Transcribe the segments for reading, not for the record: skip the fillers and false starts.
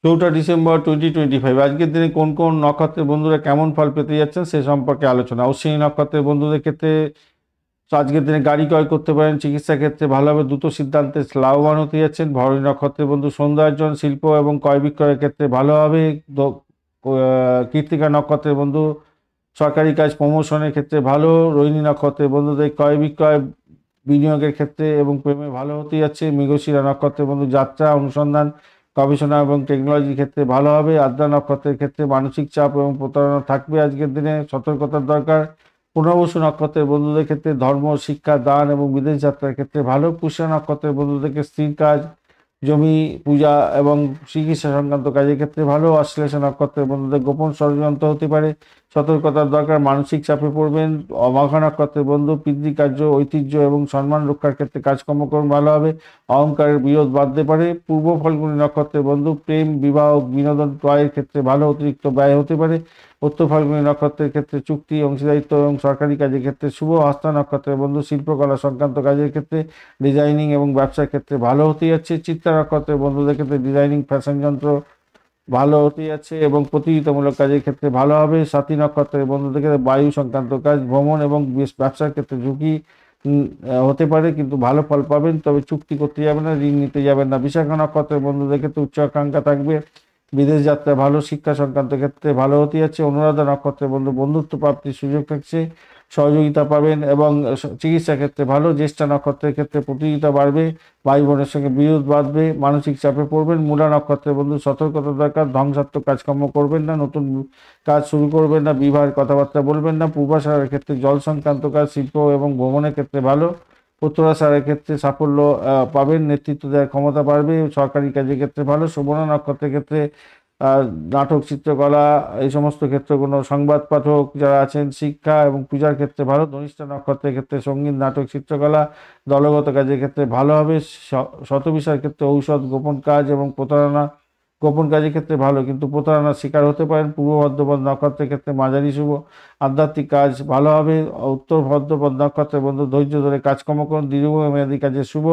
4 December 2025 আজকের দিনে কোন কোন নক্ষত্রের বন্ধুরা কেমন ফল পেতে যাচ্ছেন সে সম্পর্কে আলোচনা। অশ্বিনী নক্ষত্রের বন্ধুদের ক্ষেত্রে আজকের দিনে গাড়ি ক্রয় করতে পারেন, চিকিৎসা ক্ষেত্রে ভালোভাবে দ্রুত সিদ্ধান্তে লাভবান হতে যাচ্ছেন। ভরণী নক্ষত্রের বন্ধু সৌন্দর্যায়ন, শিল্প এবং ক্রয় বিক্রয়ের ক্ষেত্রে ভালো হবে। কৃত্তিকা নক্ষত্রের বন্ধু সরকারি কাজ প্রমোশনের ক্ষেত্রে ভালো। রোহিণী নক্ষত্রের বন্ধুদের ক্রয় বিক্রয়, বিনিয়োগের ক্ষেত্রে এবং প্রেমে ভালো হতে যাচ্ছে। মৃগশিরা নক্ষত্রের বন্ধু যাত্রা, অনুসন্ধান, গবেষণা এবং টেকনোলজির ক্ষেত্রে ভালো হবে। আদ্রা নক্ষত্রের ক্ষেত্রে মানসিক চাপ এবং প্রতারণা থাকবে আজকের দিনে, সতর্কতার দরকার। পুনর্বসু নক্ষত্রের বন্ধুদের ক্ষেত্রে ধর্ম, শিক্ষা, দান এবং বিদেশ যাত্রার ক্ষেত্রে ভালো। পুষ্যা নক্ষত্রের বন্ধুদেরকে স্থির কাজ, জমি, পূজা এবং চিকিৎসা সংক্রান্ত কাজের ক্ষেত্রে ভালো। আশ্লেষা নক্ষত্রের বন্ধুদের গোপন ষড়যন্ত্র হতে পারে, সতর্কতার দরকার, মানসিক চাপে পড়বেন। অমাঘা নক্ষত্রের বন্ধু পিতৃকার্য, ঐতিহ্য এবং সম্মান রক্ষার ক্ষেত্রে কাজকর্ম করুন, ভালো হবে। অহংকারের বিরোধ বাড়তে পারে। পূর্ব ফাল্গুনী নক্ষত্রের বন্ধু প্রেম, বিবাহ, বিনোদন ক্রয়ের ক্ষেত্রে ভালো, অতিরিক্ত ব্যয় হতে পারে। উত্তর ফাল্গুনী নক্ষত্রের ক্ষেত্রে চুক্তি, অংশীদারিত্ব এবং সরকারি কাজের ক্ষেত্রে শুভ। হস্তা নক্ষত্রের বন্ধু শিল্পকলা সংক্রান্ত কাজের ক্ষেত্রে, ডিজাইনিং এবং ব্যবসার ক্ষেত্রে ভালো হতে যাচ্ছে। চিত্রা নক্ষত্রের বন্ধুদের ক্ষেত্রে ডিজাইনিং, ফ্যাশন যন্ত্র ভালো হতে যাচ্ছে এবং প্রতিযোগিতামূলক কাজের ক্ষেত্রে ভালো হবে। সাথী নক্ষত্রের বন্ধুদের ক্ষেত্রে বায়ু সংক্রান্ত কাজ, ভ্রমণ এবং ব্যবসার ক্ষেত্রে ঝুঁকি হতে পারে, কিন্তু ভালো ফল পাবেন। তবে চুক্তি করতে যাবেন না, ঋণ নিতে যাবেন না। বিশাখা নক্ষত্রের বন্ধুদের ক্ষেত্রে উচ্চ আকাঙ্ক্ষা থাকবে, বিদেশ যাত্রা ভালো, শিক্ষা সংক্রান্ত ক্ষেত্রে ভালো হতে যাচ্ছে। অনুরাধা নক্ষত্রের বন্ধু বন্ধুত্ব প্রাপ্তির সুযোগ থাকছে, সহযোগিতা পাবেন এবং চিকিৎসা ক্ষেত্রে ভালো। জ্যেষ্ঠা নক্ষত্রের ক্ষেত্রে প্রতিযোগিতা বাড়বে, ভাই বোনের সঙ্গে বিরোধ বাঁধবে, মানসিক চাপে পড়বেন। মূলা নক্ষত্রের বন্ধু সতর্কতা দরকার, ধ্বংসাত্মক কাজকর্ম করবেন না, নতুন কাজ শুরু করবেন না, বিবাহের কথাবার্তা বলবেন না। পূর্বাষাঢ়ের ক্ষেত্রে জল সংক্রান্ত কাজ, শিল্প এবং ভ্রমণের ক্ষেত্রে ভালো। উত্তরাষাঢ়ের ক্ষেত্রে সাফল্য পাবেন, নেতৃত্ব দেওয়ার ক্ষমতা বাড়বে, সরকারি কাজের ক্ষেত্রে ভালো। সুবর্ণা নক্ষত্রের ক্ষেত্রে নাটক, চিত্রকলা, এই সমস্ত ক্ষেত্রে কোনো সংবাদ পাঠক যারা আছেন, শিক্ষা এবং পূজার ক্ষেত্রে ভালো। ধনিষ্ঠা নক্ষত্রের ক্ষেত্রে সঙ্গীত, নাটক, চিত্রকলা, দলগত কাজের ক্ষেত্রে ভালো হবে। শতবিষার ক্ষেত্রে ঔষধ, গোপন কাজ এবং প্রতারণা, গোপন কাজের ক্ষেত্রে ভালো, কিন্তু প্রতারণার শিকার হতে পারেন। পূর্ব ভদ্রপদ নক্ষত্রের ক্ষেত্রে মাঝারি শুভ, আধ্যাত্মিক কাজ ভালো হবে। উত্তর ভদ্রপদ নক্ষত্রের বন্ধু ধৈর্য ধরে কাজকর্ম করুন, দীর্ঘমেয়াদী কাজে শুভ।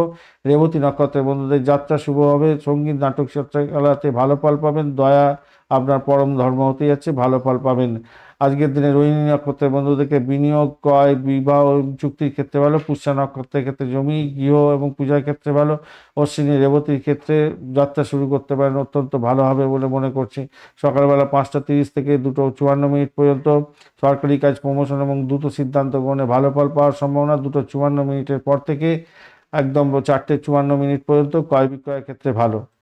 রেবতী নক্ষত্রের বন্ধুদের যাত্রা শুভ হবে, সঙ্গীত, নাটক, চিত্রকলাতে ভালো ফল পাবেন। দয়া আপনার পরম ধর্ম হতে যাচ্ছে, ভালো ফল পাবেন। আজকের দিনে রোহিণী নক্ষত্রের বন্ধুদেরকে বিনিয়োগ, ক্রয়, বিবাহ এবং চুক্তির ক্ষেত্রে ভালো। পুষ্যা নক্ষত্রের ক্ষেত্রে জমি, গৃহ এবং পূজার ক্ষেত্রে ভালো। অশ্বিনী, রেবতীর ক্ষেত্রে যাত্রা শুরু করতে পারেন, অত্যন্ত ভালো হবে বলে মনে করছি। সকালবেলা 5টা 30 থেকে 2টা 54 মিনিট পর্যন্ত সরকারি কাজ, প্রমোশন এবং দ্রুত সিদ্ধান্ত গ্রহণে ভালো ফল পাওয়ার সম্ভাবনা। 2টা 54 মিনিটের পর থেকে একদম 4টে 54 মিনিট পর্যন্ত ক্রয় বিক্রয়ের ক্ষেত্রে ভালো।